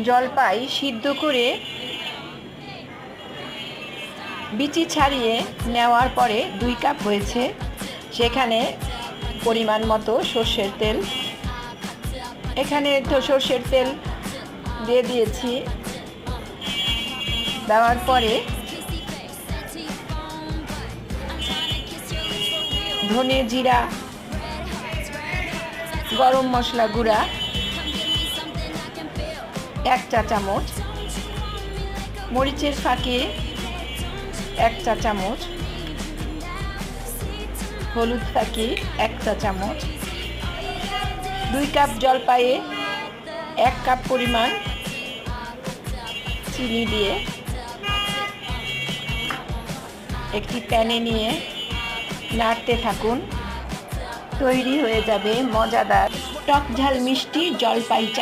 জলপাই সিদ্ধ করে বিচি ছাড়িয়ে নেওয়ার পরে 2 কাপ হয়েছে। সেখানে পরিমাণ মতো সর্ষের তেল, এখানে তো সর্ষের তেল দিয়ে দিয়েছি। দেওয়ার পরে ধনে জিরা, গরম মশলা গুঁড়া 1 চা চামচ, মরিচের ফাঁকি 1 চা চামচ, হলুদ ফাঁকি 1 চা চামচ, 2 কাপ জলপাইয়ে 1 কাপ পরিমাণ চিনি দিয়ে একটি প্যানে নিয়ে নাড়তে থাকুন। তৈরি হয়ে যাবে মজাদার টক ঝাল মিষ্টি জলপাই চা।